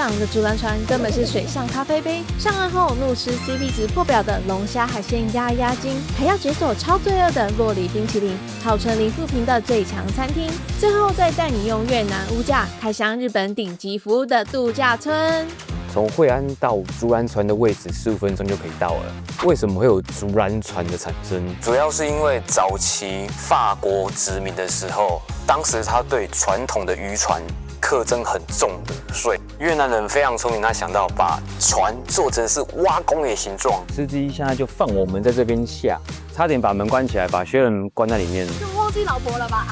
港的竹篮船根本是水上咖啡杯，上岸后怒吃 CP 值破表的龙虾海鲜鸭鸭筋，还要解锁超罪恶的洛梨冰淇淋，号称零负评的最强餐厅。最后再带你用越南物价开箱日本顶级服务的度假村。从惠安到竹篮船的位置15分钟就可以到了。为什么会有竹篮船的产生？主要是因为早期法国殖民的时候，当时他对传统的渔船课征很重的税。越南人非常聪明，他想到把船做成是挖工的形状。司机现在就放我们在这边下，差点把门关起来，把学人关在里面。就忘记老婆了吧？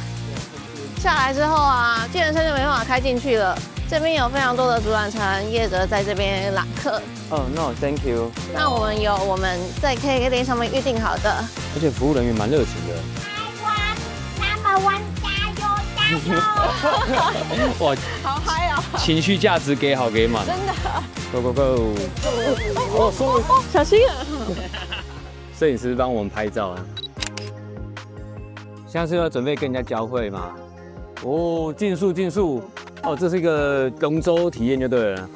下来之后啊，计程车就没办法开进去了。这边有非常多的竹篮船业者在这边揽客。No, thank you。那我们在 KKday 上面预定好的，而且服务人员蛮热情的。Number one， 加油！哇，好嗨啊！情绪价值给好给满，真的。Go go go！ 哦，小心啊！摄影师帮我们拍照啊。现在是要准备跟人家交汇吗？哦，竞速！哦，这是一个龙舟体验就对了。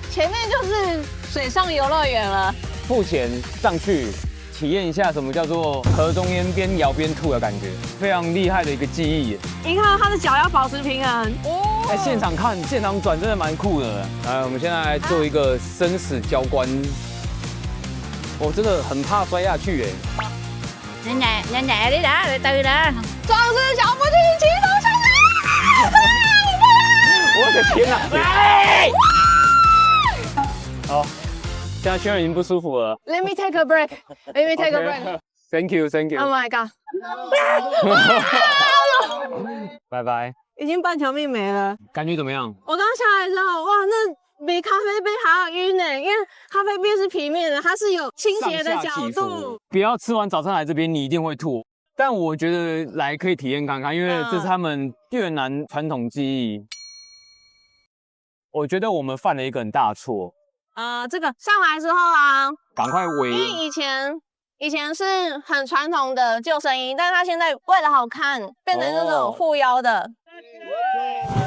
前面就是水上游乐园了。付钱上去体验一下什么叫做河中间边摇边吐的感觉，非常厉害的一个技艺。你看他的脚要保持平衡。哦。在现场看，现场转真的蛮酷的。来，我们现在来做一个生死交关。我真的很怕摔下去哎！nhanh nhẹ đi đã, từ từ đã。壮士小夫妻齐头上来！我的天哪！来！好，现在轩然已经不舒服了。Let me take a break. Let me take a break. Thank you, thank you. Oh my god. 拜拜。已经半条命没了。感觉怎么样？我刚下来之后，哇，那比咖啡杯还要晕呢，因为咖啡杯是平面的，它是有倾斜的角度。不要吃完早餐来这边，你一定会吐。但我觉得来可以体验看看，因为这是他们越南传统技艺。我觉得我们犯了一个很大的错。这个上来之后啊，赶快围。因为以前是很传统的救生衣，但是它现在为了好看，变成这种护腰的。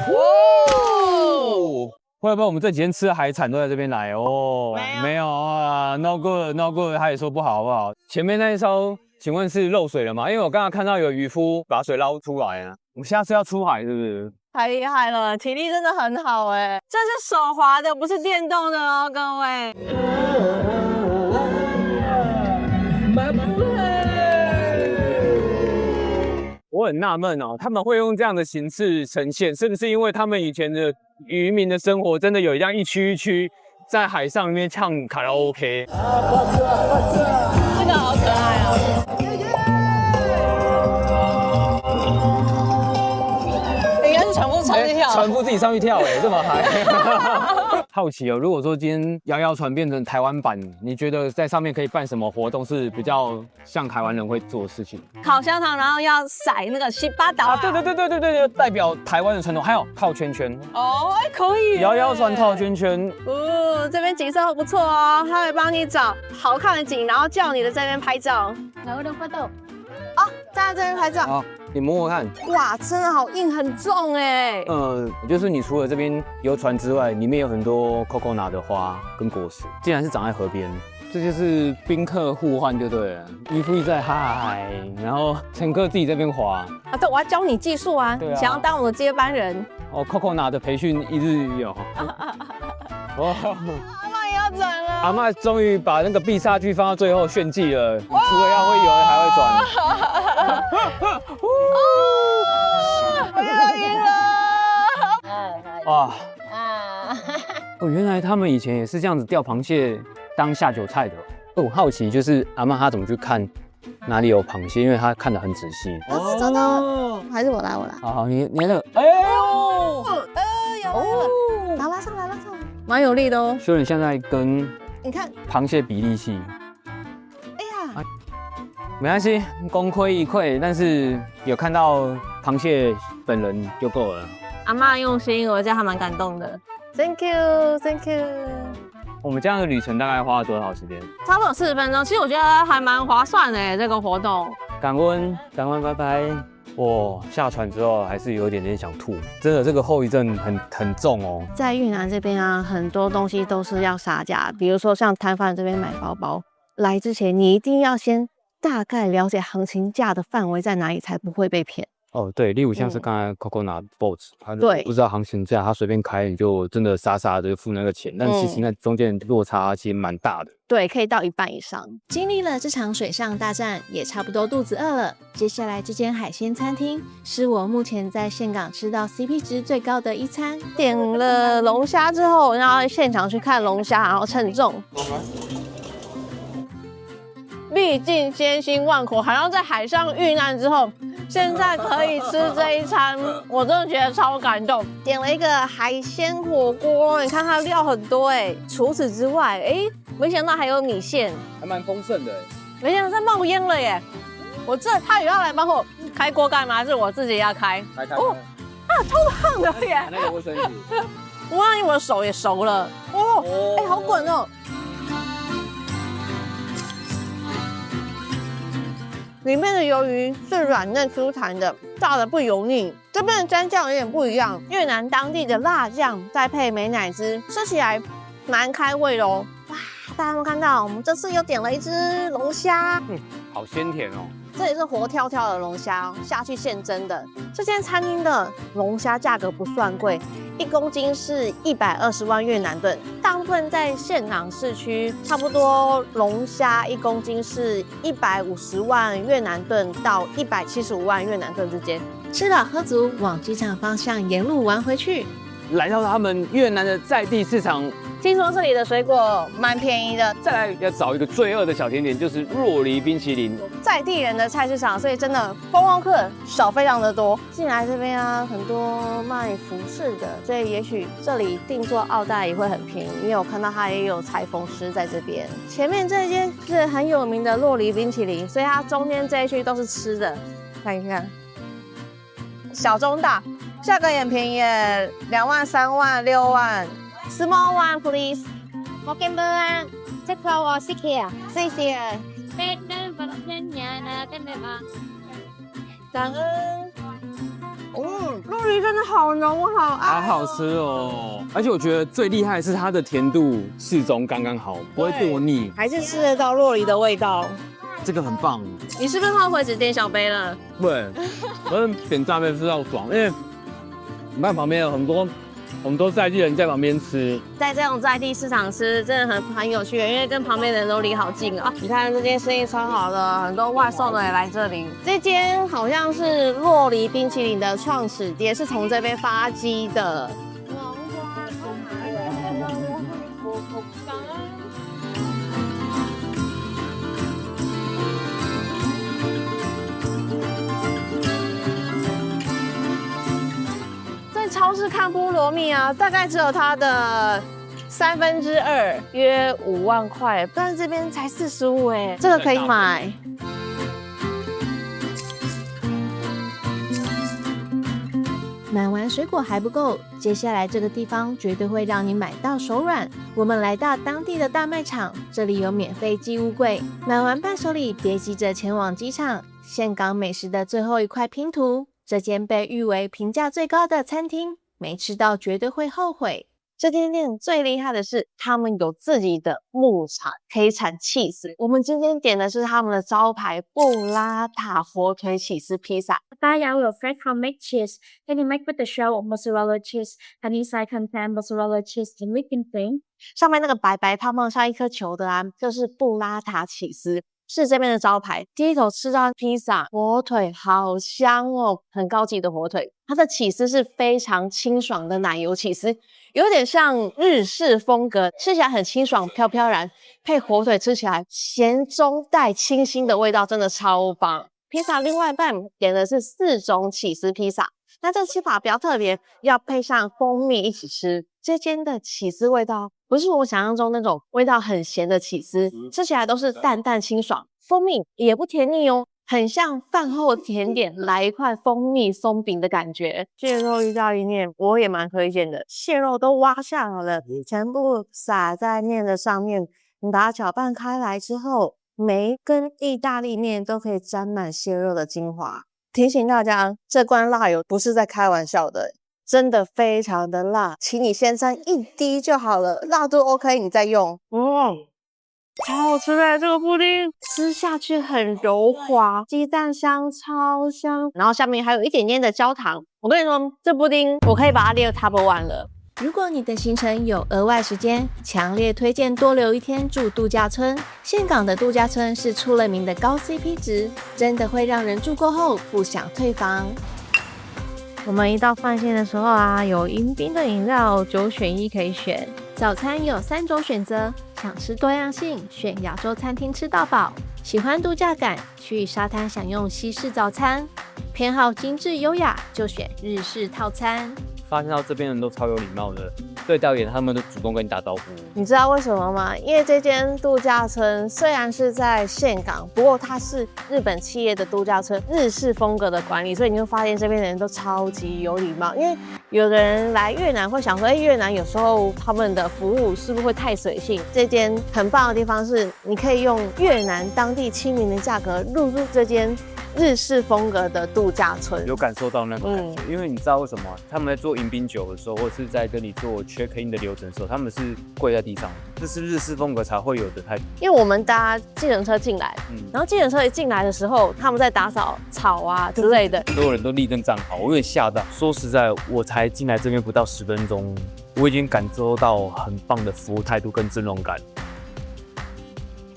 哦。会不会我们这几天吃的海产都在这边来哦？没有啊 ，no good， 他也说不好，好不好？前面那一艘，请问是漏水了吗？因为我刚刚看到有渔夫把水捞出来啊。我们下次要出海是不是？太厉害了，体力真的很好哎，这是手滑的，不是电动的哦，各位。我很纳闷哦，他们会用这样的形式呈现，是不是因为他们以前的渔民的生活真的有这样一区一区在海上里面唱卡拉 OK？ 这个好可爱啊！应该是船夫上去跳，船夫自己上去跳哎，这么嗨！好奇哦，如果说今天摇摇船变成台湾版，你觉得在上面可以办什么活动是比较像台湾人会做的事情？烤香肠，然后要甩那个西巴岛。对，代表台湾的传统，还有套圈圈。哦，可以。摇摇船套圈圈。哦，这边景色不错哦，他会帮你找好看的景，然后叫你的这边拍照。然后的花豆。哦，在这边拍照。好，你摸摸看。哇，真的好硬，很重哎。就是你除了这边游船之外，里面有很多 coconut 的花跟果实，竟然是长在河边。这就是宾客互换就对了，渔夫一直在嗨，然后乘客自己在那边滑。对，我要教你技术啊，对啊，想要当我的接班人。哦 ，coconut 的培训一日有。哇，阿嬷也要转了。阿嬷终于把那个必杀技放到最后炫技了，你除了要会游，还会转。不要赢了！哇！哦，原来他们以前也是这样子钓螃蟹当下酒菜的。我好奇，就是阿嬷她怎么去看哪里有螃蟹，因为她看得很仔细。真的，还是我来。好，你那个，哎呦，有，拉上来，蛮有力的哦。所以你现在跟你看螃蟹比力气。哎呀，没关系，功亏一篑，但是有看到螃蟹本人就够了。阿嬷用心，我觉得还蛮感动的。Thank you。我们这样的旅程大概花了多少时间？差不多40分钟，其实我觉得还蛮划算的这个活动。感恩，拜拜。哇，下船之后还是有一点点想吐，真的这个后遗症很重哦。在越南这边啊，很多东西都是要杀价，比如说像摊贩这边买包包，来之前你一定要先大概了解行情价的范围在哪里，才不会被骗。哦，对，例如像是刚才 Coco 拿 boat， 他对不知道行情价，他随便开你就真的傻傻的付那个钱，但其实那中间落差其实蛮大的。对，可以到1半以上。经历了这场水上大战，也差不多肚子饿了。接下来这间海鲜餐厅是我目前在岘港吃到 CP 值最高的一餐。点了龙虾之后，然后现场去看龙虾，然后称重。历尽千辛万苦，好像在海上遇难之后，现在可以吃这一餐，我真的觉得超感动。点了一个海鲜火锅，你看它料很多哎。除此之外，没想到还有米线，还蛮丰盛的。没想到在冒烟了耶！他也要来帮我开锅盖吗？还是我自己要开？开哦，超烫的耶！那个卫生纸，我以为我的手也熟了哦，好滚哦！里面的鱿鱼是软嫩 Q 弹的，炸的不油腻。这边的蘸酱有点不一样，越南当地的辣酱再配美乃滋，吃起来蛮开胃的哦。哇，大家有没有看到？我们这次又点了一只龙虾，好鲜甜哦。这也是活跳跳的龙虾哦，下去现蒸的。这间餐厅的龙虾价格不算贵，1公斤是120万越南盾。大部分在岘港市区，差不多龙虾1公斤是150万越南盾到175万越南盾之间。吃饱喝足，往机场方向沿路玩回去。来到他们越南的在地市场，听说这里的水果蛮便宜的。再来要找一个罪恶的小甜点，就是若梨冰淇淋。在地人的菜市场，所以真的观光客少非常的多。进来这边啊，很多卖服饰的，所以也许这里定做奥黛也会很便宜，因为我看到它也有裁缝师在这边。前面这间是很有名的若梨冰淇淋，所以它中间这一区都是吃的。看一下，小中大，价格也很便宜耶，2万、3万、6万。Small one please。我跟不啊，这个我是去啊。谢谢，感恩。肉梨真的好浓，我好爱。好好吃哦，而且我觉得最厉害的是它的甜度适中，刚刚好，不会过腻，还是吃得到肉梨的味道。这个很棒。你是不是后悔只点小杯了？对，我点大杯吃到爽，因为你看旁边有很多。我们都在地人在旁边吃，在这种在地市场吃真的很有趣，因为跟旁边的人都离好近啊。你看这间生意超好的，很多外送的也来这里。这间好像是若梨冰淇淋的创始店，是从这边发迹的。超市看菠萝蜜啊，大概只有它的2/3，约5万块，但是这边才45哎，这个可以买。买完水果还不够，接下来这个地方绝对会让你买到手软。我们来到当地的大卖场，这里有免费寄物柜，买完伴手礼别急着前往机场。岘港美食的最后一块拼图。这间被誉为评价最高的餐厅，没吃到绝对会后悔。这间店最厉害的是，他们有自己的牧场，可以产起司。我们今天点的是他们的招牌布拉塔火腿起司披萨。Pattaya will fresh homemade cheese. Can you make with the shell of mozzarella cheese and inside contain mozzarella cheese and making thing? 上面那个白白胖胖像一颗球的啊，就是布拉塔起司。是这边的招牌。第一口吃到披萨，火腿好香哦，很高级的火腿。它的起司是非常清爽的奶油起司，有点像日式风格，吃起来很清爽飘飘然，配火腿吃起来咸中带清新的味道，真的超棒。披萨另外一半点的是4种起司披萨，那这个吃法比较特别，要配上蜂蜜一起吃。这间的起司味道不是我想象中那种味道很咸的起司，吃起来都是淡淡清爽，蜂蜜也不甜腻哦，很像饭后甜点来一块蜂蜜松饼的感觉。蟹肉意大利面我也蛮推荐的，蟹肉都挖下来了，全部撒在面的上面，你把它搅拌开来之后，梅跟意大利面都可以沾满蟹肉的精华。提醒大家，这罐辣油不是在开玩笑的，真的非常的辣，请你先沾1滴就好了，辣度 OK 你再用。超好吃的这个布丁，吃下去很柔滑，鸡蛋香超香，然后下面还有一点点的焦糖。我跟你说，这布丁我可以把它列入 Top 1了。如果你的行程有额外时间，强烈推荐多留1天住度假村。岘港的度假村是出了名的高 CP 值，真的会让人住过后不想退房。我们一到饭店的时候啊，有迎宾的饮料9选1可以选。早餐有3种选择，想吃多样性，选亚洲餐厅吃到饱；喜欢度假感，去沙滩享用西式早餐；偏好精致优雅，就选日式套餐。发现到这边人都超有礼貌的，对导演他们都主动跟你打招呼。你知道为什么吗？因为这间度假村虽然是在岘港，不过它是日本企业的度假村，日式风格的管理，所以你会发现这边的人都超级有礼貌。因为有的人来越南会想说，越南有时候他们的服务是不是会太随性？这间很棒的地方是，你可以用越南当地亲民的价格入住这间日式风格的度假村，有感受到那种感觉，因为你知道为什么？他们在做迎宾酒的时候，或者是在跟你做 check in 的流程的时候，他们是跪在地上，这是日式风格才会有的态度。因为我们搭计程车进来，然后计程车一进来的时候，他们在打扫草啊之类的，所有人都立正站好，我有点吓到。说实在，我才进来这边不到10分钟，我已经感受到很棒的服务态度跟尊荣感。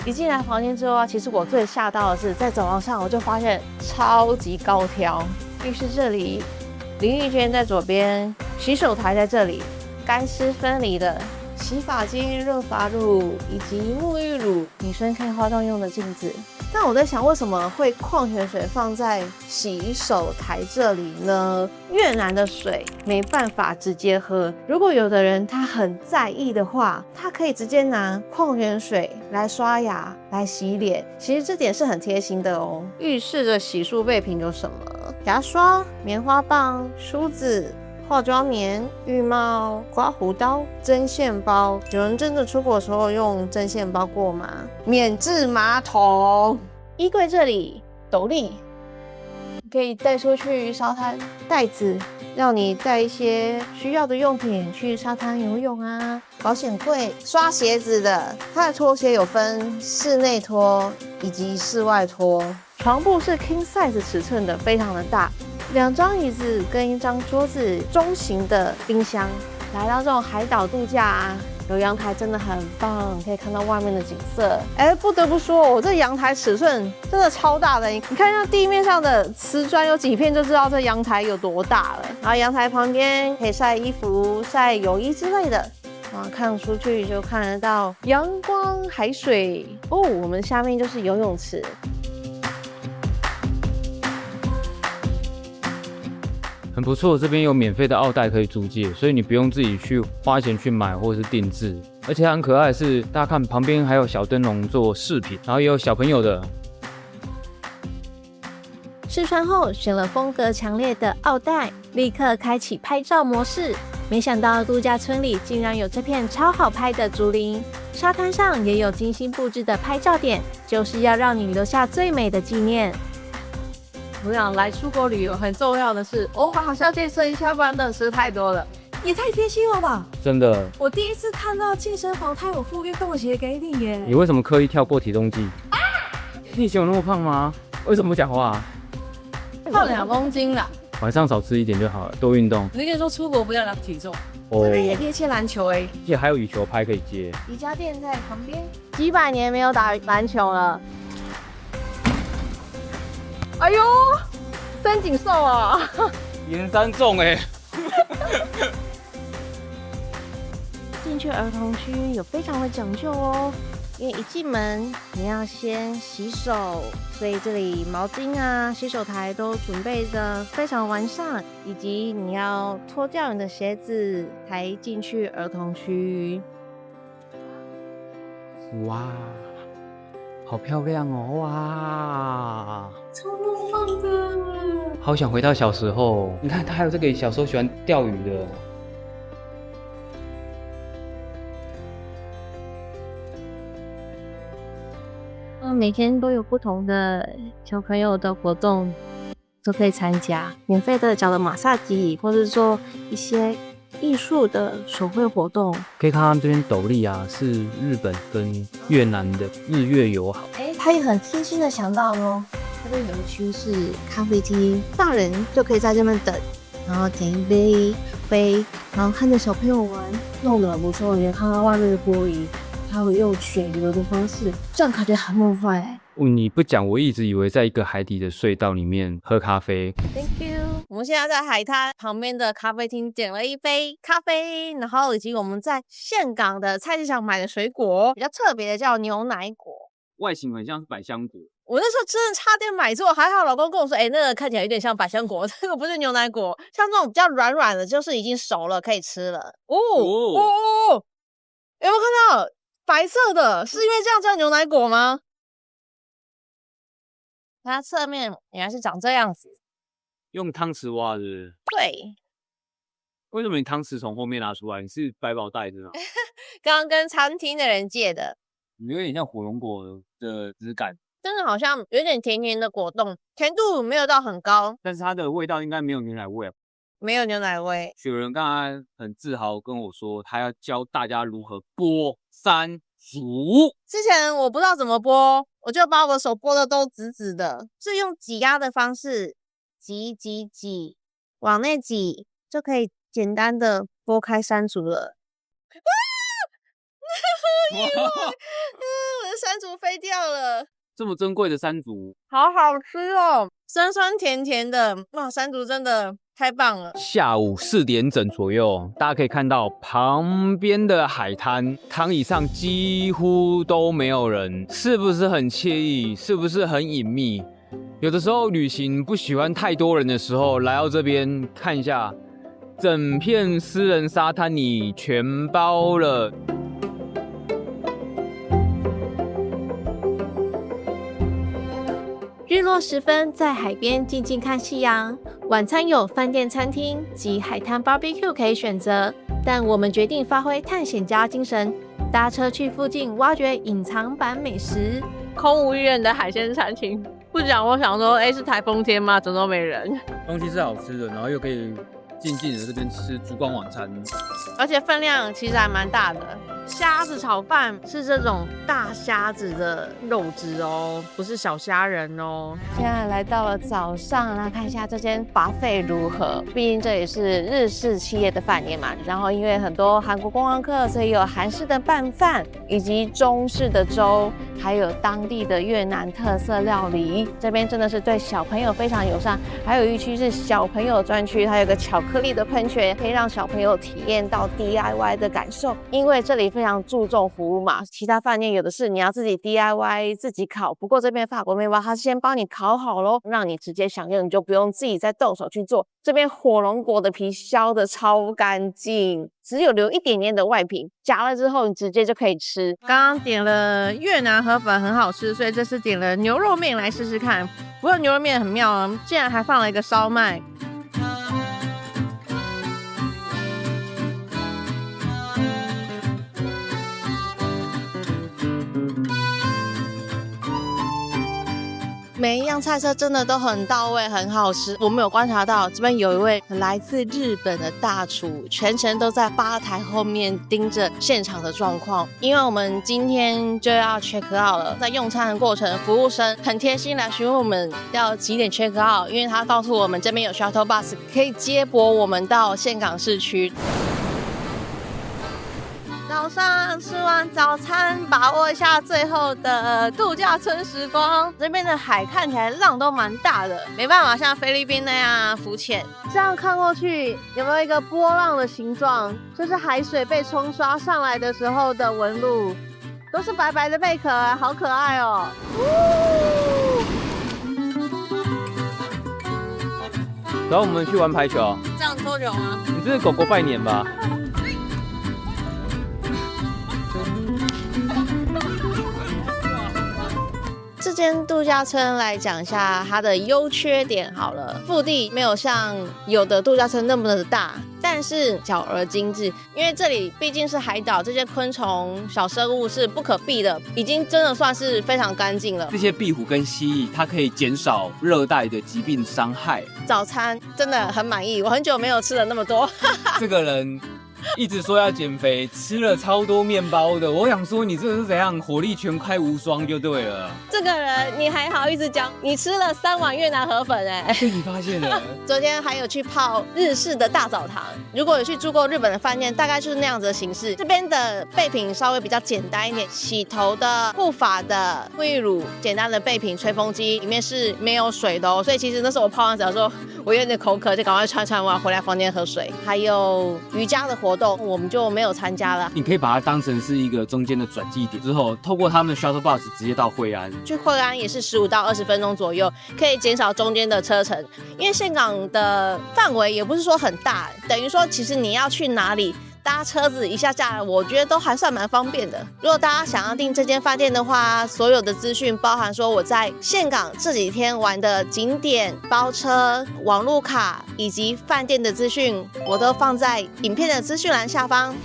一进来房间之后啊，其实我最吓到的是，在走廊上我就发现超级高挑，浴室这里，淋浴间在左边，洗手台在这里，干湿分离的洗发精、润发乳以及沐浴乳，女生可以化妆用的镜子。但我在想，为什么会矿泉水放在洗手台这里呢？越南的水没办法直接喝，如果有的人他很在意的话，他可以直接拿矿泉水来刷牙、来洗脸。其实这点是很贴心的哦。浴室的洗漱备品有什么？牙刷、棉花棒、梳子、化妆棉、浴帽、刮胡刀、针线包。有人真的出国的时候用针线包过吗？免治马桶。衣柜这里，斗笠可以带出去沙滩，袋子让你带一些需要的用品去沙滩游泳啊。保险柜，刷鞋子的，它的拖鞋有分室内拖以及室外拖。床铺是 king size 尺寸的，非常的大。2张椅子跟1张桌子，中型的冰箱。来到这种海岛度假啊，有阳台真的很棒，可以看到外面的景色。不得不说，我这阳台尺寸真的超大的，你看一下地面上的瓷砖有几片，就知道这阳台有多大了。然后阳台旁边可以晒衣服、晒泳衣之类的。啊，看出去就看得到阳光、海水哦。我们下面就是游泳池。很不错，这边有免费的奥袋可以租借，所以你不用自己去花钱去买或者是定制。而且很可爱的是，大家看旁边还有小灯笼做饰品，然后也有小朋友的。试穿后选了风格强烈的奥袋，立刻开启拍照模式。没想到度假村里竟然有这片超好拍的竹林，沙滩上也有精心布置的拍照点，就是要让你留下最美的纪念。我想来出国旅游很重要的是，我好像健身一下，不然真的吃太多了。也太贴心了吧！真的，我第一次看到健身房它有附运动鞋给你耶。你为什么刻意跳过体重计？你以前有那么胖吗？为什么不讲话？胖2公斤啦。晚上少吃一点就好了，多运动。你跟你说出国不要量体重。哦，这边也可以切篮球哎，而且还有羽球拍可以接。瑜伽垫在旁边。几百年没有打篮球了。哎呦，深井寿啊！岩山重哎。进去儿童区有非常的讲究哦，因为一进门你要先洗手，所以这里毛巾啊、洗手台都准备的非常完善，以及你要脱掉你的鞋子才进去儿童区。哇，好漂亮哦！哇，超棒的，好想回到小时候。你看，他还有这个小时候喜欢钓鱼的。每天都有不同的小朋友的活动都可以参加，免费的脚的马杀鸡，或者说一些艺术的手绘活动。可以看他们这边斗笠啊，是日本跟越南的日越友好。他也很贴心的想到哦，这边有一区是咖啡厅，大人就可以在这边等，然后点一杯杯，然后看着小朋友玩，弄得很不错。也看到外面的玻璃，它会用水流的方式，这样感觉很梦幻哎。你不讲，我一直以为在一个海底的隧道里面喝咖啡。Thank you。我们现在在海滩旁边的咖啡厅点了一杯咖啡，然后以及我们在岘港的菜市场买的水果，比较特别的叫牛奶果。外形很像是百香果，我那时候真的差点买错，还好老公跟我说，那个看起来有点像百香果，这个不是牛奶果，像这种比较软软的，就是已经熟了可以吃了。有没有看到白色的？是因为这样叫牛奶果吗？它侧面原来是长这样子，用汤匙挖的。对，为什么你汤匙从后面拿出来？你是百宝袋的吗？刚刚跟餐厅的人借的。有点像火龙果的质感，真的好像有点甜甜的果冻，甜度没有到很高，但是它的味道应该没有牛奶味。没有牛奶味。雪人刚才很自豪跟我说，他要教大家如何剥山竹。之前我不知道怎么剥，我就把我的手剥的都紫紫的，是用挤压的方式挤，往内挤就可以简单的剥开山竹了。我的山竹飞掉了，这么珍贵的山竹，好好吃哦，酸酸甜甜的，哇，山竹真的太棒了。下午4点整左右，大家可以看到旁边的海滩，躺椅上几乎都没有人，是不是很惬意？是不是很隐秘？有的时候旅行不喜欢太多人的时候，来到这边看一下，整片私人沙滩你全包了。日落时分，在海边静静看夕阳。晚餐有饭店餐厅及海滩 barbecue 可以选择，但我们决定发挥探险家精神，搭车去附近挖掘隐藏版美食。空无一人的海鲜餐厅，不讲我想说，是台风天吗？怎么都没人？东西是好吃的，然后又可以静静的这边吃烛光晚餐，而且分量其实还蛮大的。虾子炒饭是这种大虾子的肉质哦，不是小虾仁哦。现在来到了早上，来看一下这间 buffet 如何。毕竟这也是日式企业的饭店嘛，然后因为很多韩国观光客，所以有韩式的拌饭，以及中式的粥，还有当地的越南特色料理。这边真的是对小朋友非常友善，还有一区是小朋友专区，还有个巧克力的喷泉，可以让小朋友体验到 DIY 的感受。因为这里非常注重服务嘛，其他饭店有的是你要自己 DIY 自己烤，不过这边法国面包它先帮你烤好咯，让你直接享用，你就不用自己再动手去做。这边火龙果的皮削的超干净，只有留一点点的外皮，夹了之后你直接就可以吃。刚刚点了越南河粉很好吃，所以这次点了牛肉面来试试看。不过牛肉面很妙啊，竟然还放了一个烧麦。每一样菜色真的都很到位，很好吃。我们有观察到，这边有一位来自日本的大厨，全程都在吧台后面盯着现场的状况。因为我们今天就要 check out 了，在用餐的过程，服务生很贴心来询问我们要几点 check out， 因为他告诉我们这边有 shuttle bus 可以接驳我们到岘港市区。早上吃完早餐，把握一下最后的度假村时光。这边的海看起来浪都蛮大的，没办法像菲律宾那样浮潜。这样看过去，有没有一个波浪的形状？就是海水被冲刷上来的时候的纹路，都是白白的贝壳，好可爱哦。然后我们去玩排球。这样多久吗？你这是狗狗拜年吧？这间度假村来讲一下它的优缺点好了。腹地没有像有的度假村那么的大，但是小而精致，因为这里毕竟是海岛，这些昆虫、小生物是不可避的，已经真的算是非常干净了。这些壁虎跟蜥蜴，它可以减少热带的疾病伤害。早餐真的很满意，我很久没有吃了那么多。这个人一直说要减肥，吃了超多面包的。我想说，你这是怎样，火力全开无双就对了。这个人你还好意思讲？你吃了3碗越南河粉被你发现了。昨天还有去泡日式的大澡堂，如果有去住过日本的饭店，大概就是那样子的形式。这边的备品稍微比较简单一点，洗头的、护发的、沐浴乳，简单的备品，吹风机里面是没有水的哦。所以其实那时候我泡完澡之后，我有点口渴，就赶快穿完回来房间喝水。还有瑜伽的活动，我们就没有参加了。你可以把它当成是一个中间的转机点，之后透过他们的 shuttle bus 直接到惠安。去惠安也是15到20分钟左右，可以减少中间的车程。因为岘港的范围也不是说很大，等于说其实你要去哪里搭车子一下下来，我觉得都还算蛮方便的。如果大家想要订这间饭店的话，所有的资讯包含说我在岘港这几天玩的景点、包车、网路卡以及饭店的资讯，我都放在影片的资讯栏下方。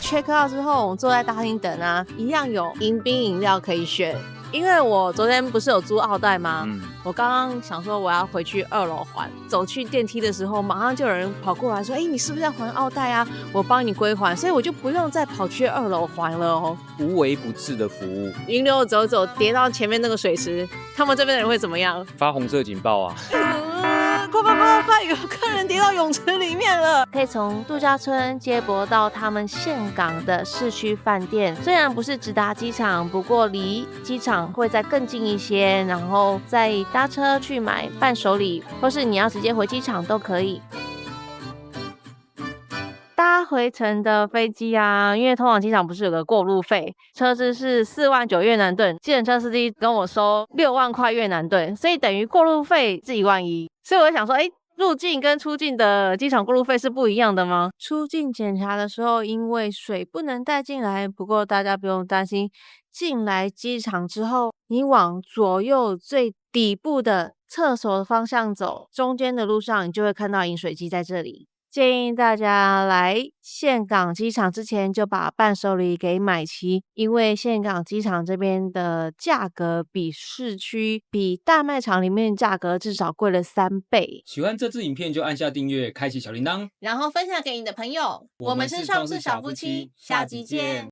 check out 之后，我们坐在大厅等啊，一样有迎宾饮料可以选。因为我昨天不是有租奥黛吗？我刚刚想说我要回去2楼还，走去电梯的时候，马上就有人跑过来说：“你是不是要还奥黛啊？我帮你归还。”所以我就不用再跑去2楼还了哦。无微不至的服务。迎流走，跌到前面那个水池，他们这边的人会怎么样？发红色警报啊！快！有客人跌到泳池里面了。可以从度假村接驳到他们岘港的市区饭店，虽然不是直达机场，不过离机场会再更近一些，然后再搭车去买伴手礼，或是你要直接回机场都可以。搭回程的飞机啊，因为通往机场不是有个过路费，车资是4万9越南盾，计程车司机跟我收6万块越南盾，所以等于过路费是1万1。所以我就想说，入境跟出境的机场过路费是不一样的吗？出境检查的时候，因为水不能带进来，不过大家不用担心，进来机场之后，你往左右最底部的厕所方向走，中间的路上你就会看到饮水机在这里。建议大家来岘港机场之前就把伴手礼给买齐，因为岘港机场这边的价格比市区、比大卖场里面价格至少贵了3倍。喜欢这支影片就按下订阅，开启小铃铛，然后分享给你的朋友。我们是创世小夫妻，下集见。